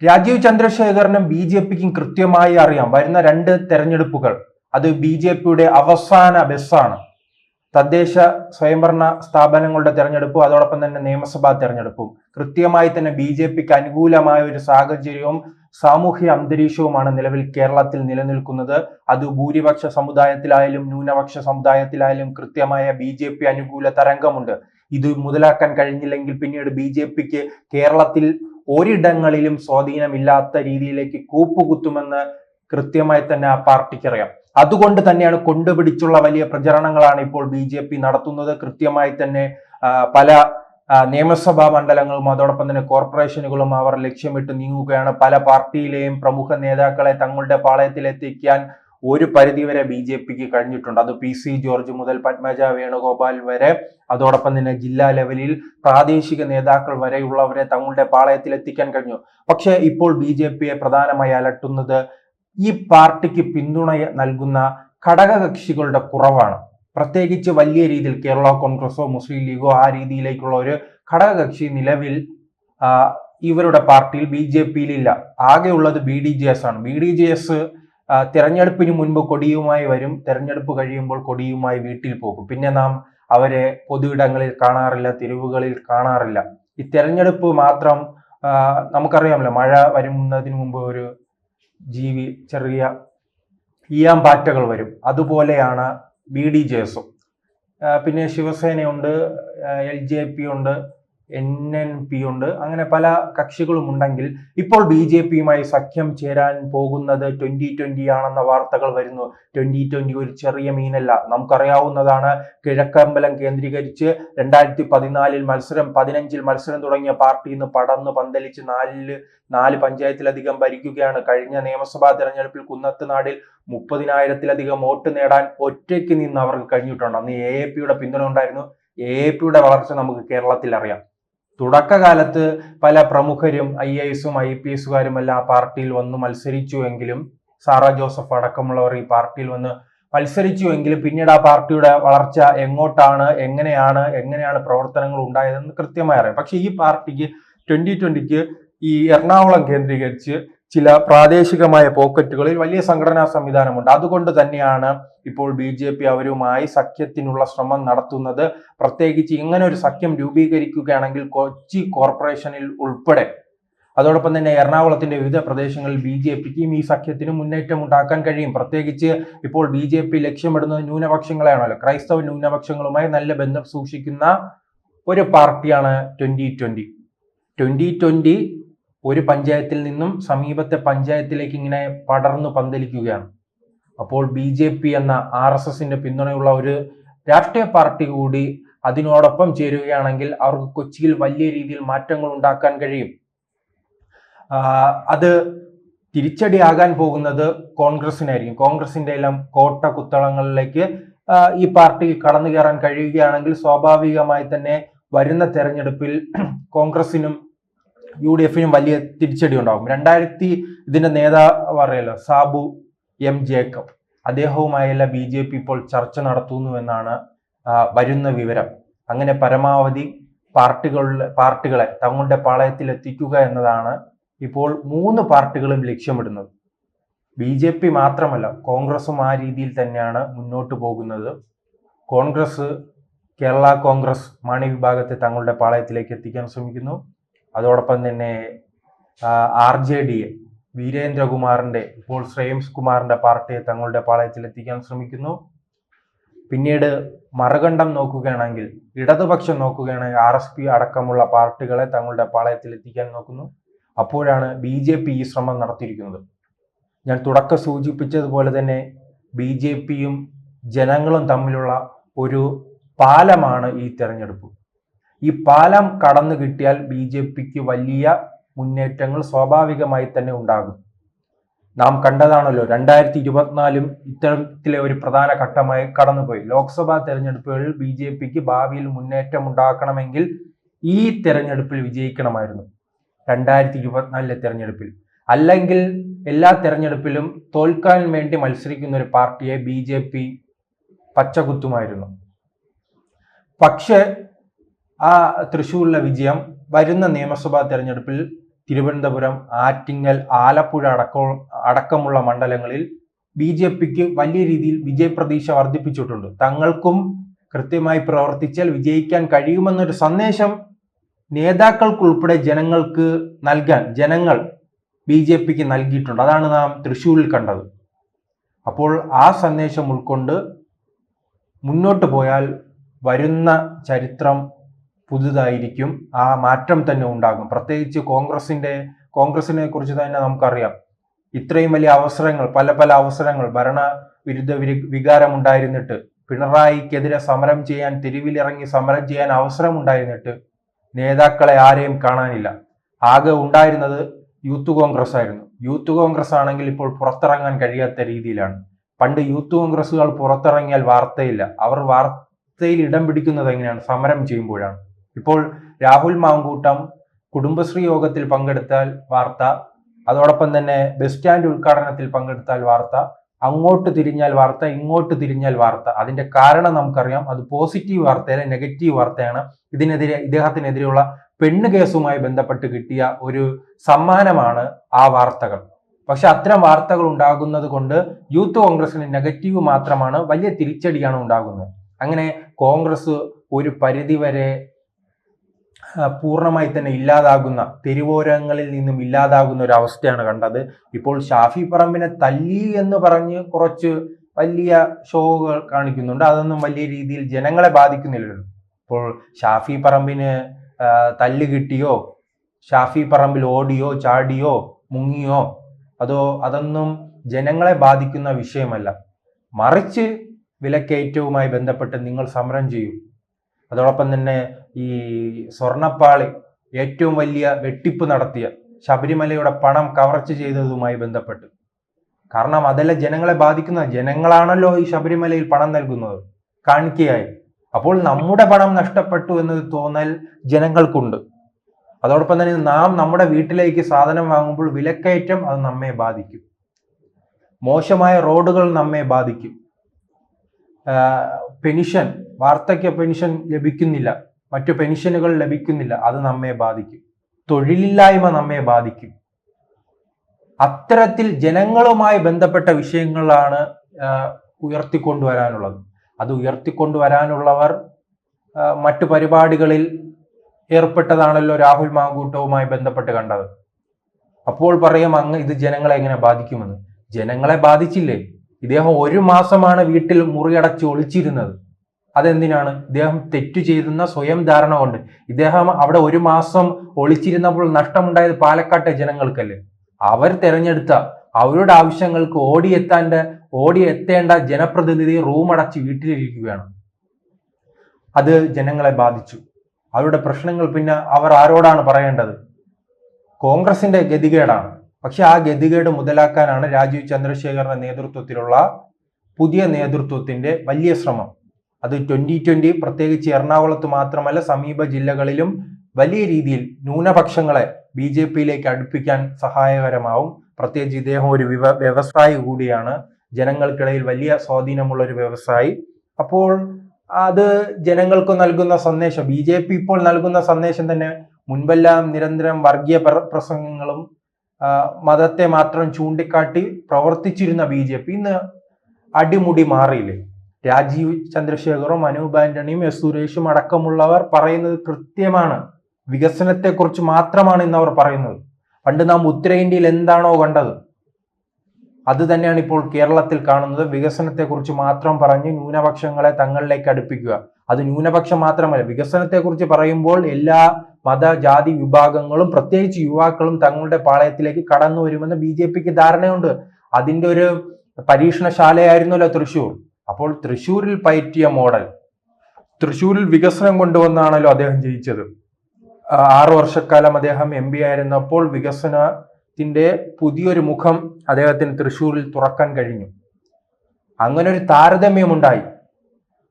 Rajeev ചന്ദ്രശേഖറിനും B J പിക്കും കൃത്യമായി അറിയാം വരുന്ന 2 തെരഞ്ഞെടുപ്പുകൾ അത് ബി ജെ പിയുടെ അവസാന ബസ്സാണ്. തദ്ദേശ സ്വയംഭരണ സ്ഥാപനങ്ങളുടെ തെരഞ്ഞെടുപ്പും അതോടൊപ്പം തന്നെ നിയമസഭാ തെരഞ്ഞെടുപ്പും കൃത്യമായി തന്നെ ബി ജെ പിക്ക് അനുകൂലമായ ഒരു സാഹചര്യവും സാമൂഹ്യ അന്തരീക്ഷവുമാണ് നിലവിൽ കേരളത്തിൽ നിലനിൽക്കുന്നത്. അത് ഭൂരിപക്ഷ സമുദായത്തിലായാലും ന്യൂനപക്ഷ സമുദായത്തിലായാലും കൃത്യമായ ബി ജെ പി അനുകൂല തരംഗമുണ്ട്. ഇത് മുതലാക്കാൻ കഴിഞ്ഞില്ലെങ്കിൽ പിന്നീട് ബി ജെ പിക്ക് കേരളത്തിൽ ഒരിടങ്ങളിലും സ്വാധീനമില്ലാത്ത രീതിയിലേക്ക് കൂപ്പുകുത്തുമെന്ന് കൃത്യമായി തന്നെ ആ പാർട്ടിക്കറിയാം. അതുകൊണ്ട് തന്നെയാണ് കൊണ്ടുപിടിച്ചുള്ള വലിയ പ്രചരണങ്ങളാണ് ഇപ്പോൾ ബി ജെ പി നടത്തുന്നത്. കൃത്യമായി തന്നെ പല നിയമസഭാ മണ്ഡലങ്ങളും അതോടൊപ്പം തന്നെ കോർപ്പറേഷനുകളും അവർ ലക്ഷ്യമിട്ട് നീങ്ങുകയാണ്. പല പാർട്ടിയിലെയും പ്രമുഖ നേതാക്കളെ തങ്ങളുടെ പാളയത്തിലെത്തിക്കാൻ ഒരു പരിധിവരെ ബി ജെ പിക്ക് കഴിഞ്ഞിട്ടുണ്ട്. അത് പി സി ജോർജ് മുതൽ പത്മജ വേണുഗോപാൽ വരെ, അതോടൊപ്പം തന്നെ ജില്ലാ ലെവലിൽ പ്രാദേശിക നേതാക്കൾ വരെയുള്ളവരെ തങ്ങളുടെ പാളയത്തിലെത്തിക്കാൻ കഴിഞ്ഞു. പക്ഷെ ഇപ്പോൾ ബി ജെ പിയെ പ്രധാനമായി അലട്ടുന്നത് ഈ പാർട്ടിക്ക് പിന്തുണ നൽകുന്ന ഘടകകക്ഷികളുടെ കുറവാണ്. പ്രത്യേകിച്ച് വലിയ രീതിയിൽ കേരള കോൺഗ്രസോ മുസ്ലിം ലീഗോ ആ രീതിയിലേക്കുള്ള ഒരു ഘടകകക്ഷി നിലവിൽ ഇവരുടെ പാർട്ടിയിൽ ബി ജെ പിയിൽ ഇല്ല. ആകെയുള്ളത് ബി ഡി ജെ എസ് ആണ്. ബി ഡി ജെ എസ് തെരഞ്ഞെടുപ്പിന് മുൻപ് കൊടിയുമായി വരും, തെരഞ്ഞെടുപ്പ് കഴിയുമ്പോൾ കൊടിയുമായി വീട്ടിൽ പോകും. പിന്നെ നാം അവരെ പൊതുയിടങ്ങളിൽ കാണാറില്ല, തെരുവുകളിൽ കാണാറില്ല. ഈ തെരഞ്ഞെടുപ്പ് മാത്രം നമുക്കറിയാമല്ലോ, മഴ വരുന്നതിന് മുമ്പ് ഒരു ചെറിയ ഈയാമ്പാറ്റകൾ വരും. അതുപോലെയാണ് ബി ഡി ജെ എസും. പിന്നെ ശിവസേനയുണ്ട്, എൽ ജെ പി ഉണ്ട്, NNP ഉണ്ട്, അങ്ങനെ പല കക്ഷികളും ഉണ്ടെങ്കിൽ ഇപ്പോൾ ബി ജെ പിയുമായി സഖ്യം ചേരാൻ പോകുന്നത് 2020 ആണെന്ന വാർത്തകൾ വരുന്നു. 2020 ഒരു ചെറിയ മീനല്ല. നമുക്കറിയാവുന്നതാണ്, കിഴക്കമ്പലം കേന്ദ്രീകരിച്ച് 2014 മത്സരം 15 മത്സരം തുടങ്ങിയ പാർട്ടി ഇന്ന് പടർന്ന് പന്തലിച്ച് 4 പഞ്ചായത്തിലധികം ഭരിക്കുകയാണ്. കഴിഞ്ഞ നിയമസഭാ തെരഞ്ഞെടുപ്പിൽ കുന്നത്തുനാടിൽ 30,000-ലധികം വോട്ട് നേടാൻ ഒറ്റയ്ക്ക് നിന്ന് അവർക്ക് കഴിഞ്ഞിട്ടുണ്ട്. അന്ന് AAPയുടെ പിന്തുണ ഉണ്ടായിരുന്നു. AAPയുടെ വളർച്ച നമുക്ക് കേരളത്തിൽ അറിയാം. തുടക്കകാലത്ത് പല പ്രമുഖരും IASഉം IPSകാരും എല്ലാം ആ പാർട്ടിയിൽ വന്ന് മത്സരിച്ചുവെങ്കിലും, സാറ ജോസഫ് അടക്കമുള്ളവർ ഈ പാർട്ടിയിൽ വന്ന് മത്സരിച്ചുവെങ്കിലും പിന്നീട് ആ പാർട്ടിയുടെ വളർച്ച എങ്ങോട്ടാണ്, എങ്ങനെയാണ് പ്രവർത്തനങ്ങൾ ഉണ്ടായതെന്ന് കൃത്യമായി അറിയാം. പക്ഷെ ഈ പാർട്ടിക്ക് 2020ക്ക് ഈ എറണാകുളം കേന്ദ്രീകരിച്ച് ചില പ്രാദേശികമായ പോക്കറ്റുകളിൽ വലിയ സംഘടനാ സംവിധാനമുണ്ട്. അതുകൊണ്ട് തന്നെയാണ് ഇപ്പോൾ ബി ജെ പി അവരുമായി സഖ്യത്തിനുള്ള ശ്രമം നടത്തുന്നത്. പ്രത്യേകിച്ച് ഇങ്ങനെ ഒരു സഖ്യം രൂപീകരിക്കുകയാണെങ്കിൽ കൊച്ചി കോർപ്പറേഷനിൽ ഉൾപ്പെടെ, അതോടൊപ്പം തന്നെ എറണാകുളത്തിന്റെ വിവിധ പ്രദേശങ്ങളിൽ ബി ജെ പിക്കും ഈ സഖ്യത്തിന് മുന്നേറ്റം ഉണ്ടാക്കാൻ കഴിയും. പ്രത്യേകിച്ച് ഇപ്പോൾ ബി ജെ പി ലക്ഷ്യമിടുന്നത് ന്യൂനപക്ഷങ്ങളെയാണല്ലോ. ക്രൈസ്തവ ന്യൂനപക്ഷങ്ങളുമായി നല്ല ബന്ധം സൂക്ഷിക്കുന്ന ഒരു പാർട്ടിയാണ് 2020 ഒരു പഞ്ചായത്തിൽ നിന്നും സമീപത്തെ പഞ്ചായത്തിലേക്ക് ഇങ്ങനെ പടർന്നു പന്തലിക്കുകയാണ്. അപ്പോൾ ബി ജെ പി എന്ന RSSന്റെ പിന്തുണയുള്ള ഒരു രാഷ്ട്രീയ പാർട്ടി കൂടി അതിനോടൊപ്പം ചേരുകയാണെങ്കിൽ അവർക്ക് കൊച്ചിയിൽ വലിയ രീതിയിൽ മാറ്റങ്ങൾ ഉണ്ടാക്കാൻ കഴിയും. അത് തിരിച്ചടിയാകാൻ പോകുന്നത് കോൺഗ്രസിനായിരിക്കും. കോൺഗ്രസിന്റെ എല്ലാം കോട്ട കുത്തളങ്ങളിലേക്ക് ഈ പാർട്ടി കടന്നു കയറാൻ കഴിയുകയാണെങ്കിൽ സ്വാഭാവികമായി തന്നെ വരുന്ന തെരഞ്ഞെടുപ്പിൽ കോൺഗ്രസിനും UDFനും വലിയ തിരിച്ചടി ഉണ്ടാകും. ഇതിന്റെ നേതാവ് അറിയാലോ, സാബു M ജേക്കബ്, അദ്ദേഹവുമായല്ല ബി ജെ പി ഇപ്പോൾ ചർച്ച നടത്തുന്നു എന്നാണ് വരുന്ന വിവരം. അങ്ങനെ പരമാവധി പാർട്ടികളെ തങ്ങളുടെ പാളയത്തിൽ എത്തിക്കുക എന്നതാണ് ഇപ്പോൾ 3 പാർട്ടികളും ലക്ഷ്യമിടുന്നത്. ബി ജെ പി മാത്രമല്ല, കോൺഗ്രസും ആ രീതിയിൽ തന്നെയാണ് മുന്നോട്ട് പോകുന്നത്. കേരള കോൺഗ്രസ് മാണി വിഭാഗത്തെ തങ്ങളുടെ പാളയത്തിലേക്ക് എത്തിക്കാൻ ശ്രമിക്കുന്നു. അതോടൊപ്പം തന്നെ RJD വീരേന്ദ്രകുമാറിന്റെ, ഇപ്പോൾ ശ്രേയംസ് കുമാറിന്റെ പാർട്ടിയെ തങ്ങളുടെ പാളയത്തിൽ എത്തിക്കാൻ ശ്രമിക്കുന്നു. പിന്നീട് മറുകണ്ഠം നോക്കുകയാണെങ്കിൽ, ഇടതുപക്ഷം നോക്കുകയാണെങ്കിൽ RSP അടക്കമുള്ള പാർട്ടികളെ തങ്ങളുടെ പാളയത്തിൽ എത്തിക്കാൻ നോക്കുന്നു. അപ്പോഴാണ് ബി ജെ പി ഈ ശ്രമം നടത്തിയിരിക്കുന്നത്. ഞാൻ തുടക്കം സൂചിപ്പിച്ചതുപോലെ തന്നെ ബി ജെ പിയും ജനങ്ങളും തമ്മിലുള്ള ഒരു പാലമാണ് ഈ തെരഞ്ഞെടുപ്പ്. ഈ പാലം കടന്നു കിട്ടിയാൽ ബി ജെ പിക്ക് വലിയ മുന്നേറ്റങ്ങൾ സ്വാഭാവികമായി തന്നെ ഉണ്ടാകും. നാം കണ്ടതാണല്ലോ, 2024 ഇത്തരത്തിലെ ഒരു പ്രധാന ഘട്ടമായി കടന്നുപോയി. ലോക്സഭാ തെരഞ്ഞെടുപ്പുകളിൽ ബി ജെ പിക്ക് ഭാവിയിൽ മുന്നേറ്റം ഉണ്ടാക്കണമെങ്കിൽ ഈ തെരഞ്ഞെടുപ്പിൽ വിജയിക്കണമായിരുന്നു. 2024 തെരഞ്ഞെടുപ്പിൽ, അല്ലെങ്കിൽ എല്ലാ തെരഞ്ഞെടുപ്പിലും തോൽക്കാൻ വേണ്ടി മത്സരിക്കുന്ന ഒരു പാർട്ടിയെ ബി ജെ പി പച്ചകുത്തുമായിരുന്നു. പക്ഷെ ആ തൃശ്ശൂരിലെ വിജയം വരുന്ന നിയമസഭാ തെരഞ്ഞെടുപ്പിൽ തിരുവനന്തപുരം, ആറ്റിങ്ങൽ, ആലപ്പുഴ അടക്കമുള്ള മണ്ഡലങ്ങളിൽ BJPക്ക് വലിയ രീതിയിൽ വിജയപ്രതീക്ഷ വർദ്ധിപ്പിച്ചിട്ടുണ്ട്. തങ്ങൾക്കും കൃത്യമായി പ്രവർത്തിച്ചാൽ വിജയിക്കാൻ കഴിയുമെന്നൊരു സന്ദേശം നേതാക്കൾക്കുൾപ്പെടെ ജനങ്ങൾക്ക് നൽകാൻ ജനങ്ങൾ BJPക്ക് നൽകിയിട്ടുണ്ട്. അതാണ് നാം തൃശ്ശൂരിൽ കണ്ടത്. അപ്പോൾ ആ സന്ദേശം ഉൾക്കൊണ്ട് മുന്നോട്ട് പോയാൽ വരുന്ന ചരിത്രം പുതുതായിരിക്കും. ആ മാറ്റം തന്നെ ഉണ്ടാകും. പ്രത്യേകിച്ച് കോൺഗ്രസിനെ കുറിച്ച് തന്നെ നമുക്കറിയാം. ഇത്രയും വലിയ അവസരങ്ങൾ, പല അവസരങ്ങൾ, ഭരണവിരുദ്ധ വികാരം ഉണ്ടായിരുന്നിട്ട്, പിണറായിക്കെതിരെ സമരം ചെയ്യാൻ, തെരുവിലിറങ്ങി സമരം ചെയ്യാൻ അവസരം ഉണ്ടായിരുന്നിട്ട് നേതാക്കളെ ആരെയും കാണാനില്ല. ആകെ ഉണ്ടായിരുന്നത് യൂത്ത് കോൺഗ്രസ് ആയിരുന്നു. യൂത്ത് കോൺഗ്രസ് ആണെങ്കിൽ ഇപ്പോൾ പുറത്തിറങ്ങാൻ കഴിയാത്ത രീതിയിലാണ്. പണ്ട് യൂത്ത് കോൺഗ്രസുകൾ പുറത്തിറങ്ങിയാൽ വാർത്തയില്ല. അവർ വാർത്തയിൽ ഇടം പിടിക്കുന്നത് എങ്ങനെയാണ്? സമരം ചെയ്യുമ്പോഴാണ്. ഇപ്പോൾ രാഹുൽ മാങ്കൂട്ടം കുടുംബശ്രീ യോഗത്തിൽ പങ്കെടുത്താൽ വാർത്ത, അതോടൊപ്പം തന്നെ ബസ് സ്റ്റാൻഡ് ഉദ്ഘാടനത്തിൽ പങ്കെടുത്താൽ വാർത്ത, അങ്ങോട്ട് തിരിഞ്ഞാൽ വാർത്ത, ഇങ്ങോട്ട് തിരിഞ്ഞാൽ വാർത്ത. അതിന്റെ കാരണം നമുക്കറിയാം. അത് പോസിറ്റീവ് വാർത്തയല്ല, നെഗറ്റീവ് വാർത്തയാണ്. ഇദ്ദേഹത്തിനെതിരെയുള്ള പെണ്ണ് കേസുമായി ബന്ധപ്പെട്ട് കിട്ടിയ ഒരു സമ്മാനമാണ് ആ വാർത്തകൾ. പക്ഷെ അത്തരം വാർത്തകൾ ഉണ്ടാകുന്നത് കൊണ്ട് യൂത്ത് കോൺഗ്രസിന് നെഗറ്റീവ് മാത്രമാണ്, വലിയ തിരിച്ചടിയാണ് ഉണ്ടാകുന്നത്. അങ്ങനെ കോൺഗ്രസ് ഒരു പരിധിവരെ പൂർണ്ണമായി തന്നെ ഇല്ലാതാകുന്ന, തെരുവോരങ്ങളിൽ നിന്നും ഇല്ലാതാകുന്ന ഒരു അവസ്ഥയാണ് കണ്ടത്. ഇപ്പോൾ ഷാഫി പറമ്പിനെ തല്ലി എന്ന് പറഞ്ഞ് കുറച്ച് വലിയ ഷോകൾ കാണിക്കുന്നുണ്ട്. അതൊന്നും വലിയ രീതിയിൽ ജനങ്ങളെ ബാധിക്കുന്നില്ലല്ലോ. ഇപ്പോൾ ഷാഫി പറമ്പിന് തല്ല് കിട്ടിയോ, ഷാഫി പറമ്പിൽ ഓടിയോ ചാടിയോ മുങ്ങിയോ അതൊന്നും ജനങ്ങളെ ബാധിക്കുന്ന വിഷയമല്ല. മറിച്ച് വിലക്കയറ്റവുമായി ബന്ധപ്പെട്ട് നിങ്ങൾ സമരം ചെയ്യൂ. അതോടൊപ്പം തന്നെ ഈ സ്വർണ്ണപ്പാളി ഏറ്റവും വലിയ വെട്ടിപ്പ് നടത്തിയ ശബരിമലയുടെ പണം കവർച്ച ചെയ്തതുമായി ബന്ധപ്പെട്ട്, കാരണം അതെല്ലാം ജനങ്ങളെ ബാധിക്കുന്ന, ജനങ്ങളാണല്ലോ ഈ ശബരിമലയിൽ പണം നൽകുന്നത് കാണിക്കയായി. അപ്പോൾ നമ്മുടെ പണം നഷ്ടപ്പെട്ടു എന്നൊരു തോന്നൽ ജനങ്ങൾക്കുണ്ട്. അതോടൊപ്പം തന്നെ നാം നമ്മുടെ വീട്ടിലേക്ക് സാധനം വാങ്ങുമ്പോൾ വിലക്കയറ്റം അത് നമ്മെ ബാധിക്കും. മോശമായ റോഡുകൾ നമ്മെ ബാധിക്കും. പെൻഷൻ, വാർദ്ധക്യ പെൻഷൻ ലഭിക്കുന്നില്ല, മറ്റു പെൻഷനുകൾ ലഭിക്കുന്നില്ല, അത് നമ്മെ ബാധിക്കും. തൊഴിലില്ലായ്മ നമ്മെ ബാധിക്കും. അത്തരത്തിൽ ജനങ്ങളുമായി ബന്ധപ്പെട്ട വിഷയങ്ങളാണ് ഉയർത്തിക്കൊണ്ടുവരാനുള്ളത്. അത് ഉയർത്തിക്കൊണ്ടുവരാനുള്ളവർ മറ്റു പരിപാടികളിൽ ഏർപ്പെട്ടതാണല്ലോ രാഹുൽ മാങ്കൂട്ടവുമായി ബന്ധപ്പെട്ട് കണ്ടത്. അപ്പോൾ പറയും അങ്ങ് ഇത് ജനങ്ങളെ എങ്ങനെ ബാധിക്കുമെന്ന്. ജനങ്ങളെ ബാധിച്ചില്ലേ? ഇദ്ദേഹം 1 മാസമാണ് വീട്ടിൽ മുറിയടച്ച് ഒളിച്ചിരുന്നത്. അതെന്തിനാണ്? ഇദ്ദേഹം തെറ്റു ചെയ്തെന്ന സ്വയം ധാരണ കൊണ്ട്. ഇദ്ദേഹം അവിടെ 1 മാസം ഒളിച്ചിരുന്നപ്പോൾ നഷ്ടമുണ്ടായത് പാലക്കാട്ടെ ജനങ്ങൾക്കല്ലേ? അവർ തെരഞ്ഞെടുത്ത, അവരുടെ ആവശ്യങ്ങൾക്ക് ഓടിയെത്തേണ്ട ജനപ്രതിനിധി റൂമടച്ച് വീട്ടിലിരിക്കുകയാണ്. അത് ജനങ്ങളെ ബാധിച്ചു. അവരുടെ പ്രശ്നങ്ങൾ പിന്നെ അവർ ആരോടാണ് പറയേണ്ടത്? കോൺഗ്രസിന്റെ ഗതികേടാണ്. പക്ഷെ ആ ഗതികേട് മുതലാക്കാനാണ് രാജീവ് ചന്ദ്രശേഖറിന്റെ നേതൃത്വത്തിലുള്ള പുതിയ നേതൃത്വത്തിന്റെ വലിയ ശ്രമം. അത് 2020 പ്രത്യേകിച്ച് എറണാകുളത്ത് മാത്രമല്ല സമീപ ജില്ലകളിലും വലിയ രീതിയിൽ ന്യൂനപക്ഷങ്ങളെ BJPയിലേക്ക് അടുപ്പിക്കാൻ സഹായകരമാവും. പ്രത്യേകിച്ച് ഇദ്ദേഹം ഒരു വ്യവസായി കൂടിയാണ്, ജനങ്ങൾക്കിടയിൽ വലിയ സ്വാധീനമുള്ള ഒരു വ്യവസായി. അപ്പോൾ അത് ജനങ്ങൾക്ക് നൽകുന്ന സന്ദേശം, BJP ഇപ്പോൾ നൽകുന്ന സന്ദേശം തന്നെ മുൻപെല്ലാം നിരന്തരം വർഗീയ പ്രസംഗങ്ങളും മതത്തെ മാത്രം ചൂണ്ടിക്കാട്ടി പ്രവർത്തിച്ചിരുന്ന BJP ഇന്ന് അടിമുടി മാറിയില്ലേ? രാജീവ് ചന്ദ്രശേഖറും അനൂപ് ആന്റണിയും S സുരേഷും അടക്കമുള്ളവർ പറയുന്നത് കൃത്യമാണ്. വികസനത്തെക്കുറിച്ച് മാത്രമാണ് ഇന്ന് അവർ പറയുന്നത്. പണ്ട് നാം ഉത്തരേന്ത്യയിൽ എന്താണോ കണ്ടത് അത് തന്നെയാണ് ഇപ്പോൾ കേരളത്തിൽ കാണുന്നത്. വികസനത്തെക്കുറിച്ച് മാത്രം പറഞ്ഞ് ന്യൂനപക്ഷങ്ങളെ തങ്ങളിലേക്ക് അടുപ്പിക്കുക. അത് ന്യൂനപക്ഷം മാത്രമല്ല, വികസനത്തെക്കുറിച്ച് പറയുമ്പോൾ എല്ലാ മത ജാതി വിഭാഗങ്ങളും പ്രത്യേകിച്ച് യുവാക്കളും തങ്ങളുടെ പാളയത്തിലേക്ക് കടന്നു വരുമെന്ന് BJPക്ക് ധാരണയുണ്ട്. അതിന്റെ ഒരു പരീക്ഷണശാലയായിരുന്നല്ലോ തൃശ്ശൂർ. അപ്പോൾ തൃശ്ശൂരിൽ പയറ്റിയ മോഡൽ, തൃശ്ശൂരിൽ വികസനം കൊണ്ടുവന്നാണല്ലോ അദ്ദേഹം ജയിച്ചത്. 6 വർഷക്കാലം അദ്ദേഹം MP ആയിരുന്നപ്പോൾ വികസനത്തിന്റെ പുതിയൊരു മുഖം അദ്ദേഹത്തിന് തൃശ്ശൂരിൽ തുറക്കാൻ കഴിഞ്ഞു. അങ്ങനെ ഒരു താരതമ്യമുണ്ടായി.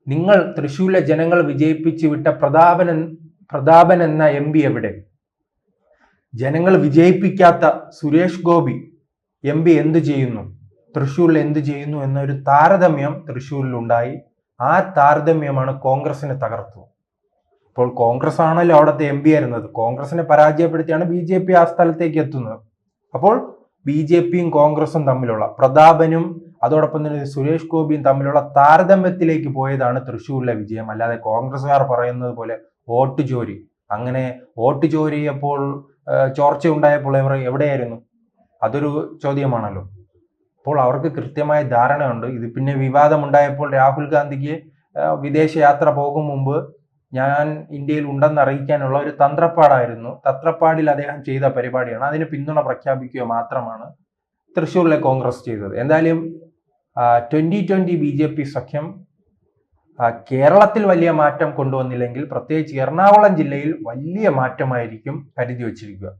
നിങ്ങൾ തൃശ്ശൂരിലെ ജനങ്ങൾ വിജയിപ്പിച്ചു വിട്ട പ്രതാപൻ എന്ന MP എവിടെ? ജനങ്ങൾ വിജയിപ്പിക്കാത്ത സുരേഷ് ഗോപി MP എന്ത് ചെയ്യുന്നു, തൃശ്ശൂരിൽ എന്ത് ചെയ്യുന്നു എന്നൊരു താരതമ്യം തൃശ്ശൂരിൽ ഉണ്ടായി. ആ താരതമ്യമാണ് കോൺഗ്രസിനെ തകർത്തത്. ഇപ്പോൾ കോൺഗ്രസ് ആണല്ലോ അവിടുത്തെ MP ആയിരുന്നത്. കോൺഗ്രസിനെ പരാജയപ്പെടുത്തിയാണ് BJP ആ സ്ഥലത്തേക്ക് എത്തുന്നത്. അപ്പോൾ BJPയും കോൺഗ്രസും തമ്മിലുള്ള, പ്രതാപനും അതോടൊപ്പം തന്നെ സുരേഷ് ഗോപിയും തമ്മിലുള്ള താരതമ്യത്തിലേക്ക് പോയതാണ് തൃശ്ശൂരിലെ വിജയം. അല്ലാതെ കോൺഗ്രസ്സുകാർ പറയുന്നത് പോലെ വോട്ട് ചോരി, അങ്ങനെ വോട്ട് ചോരി അപ്പോൾ ചോർച്ച ഉണ്ടായപ്പോൾ എവിടെയായിരുന്നു? അതൊരു ചോദ്യമാണല്ലോ. അപ്പോൾ അവർക്ക് കൃത്യമായ ധാരണയുണ്ട്. ഇത് പിന്നെ വിവാദമുണ്ടായപ്പോൾ രാഹുൽ ഗാന്ധിക്ക് വിദേശ യാത്ര പോകും മുമ്പ് ഞാൻ ഇന്ത്യയിൽ ഉണ്ടെന്ന് അറിയിക്കാനുള്ള ഒരു തത്രപ്പാടിൽ അദ്ദേഹം ചെയ്ത പരിപാടിയാണ്. അതിന് പിന്തുണ പ്രഖ്യാപിക്കുക മാത്രമാണ് തൃശ്ശൂരിലെ കോൺഗ്രസ് ചെയ്തത്. എന്തായാലും 2020 BJP സഖ്യം കേരളത്തിൽ വലിയ മാറ്റം കൊണ്ടുവന്നില്ലെങ്കിൽ പ്രത്യേകിച്ച് എറണാകുളം ജില്ലയിൽ വലിയ മാറ്റമായിരിക്കും കരുതി വച്ചിരിക്കുക.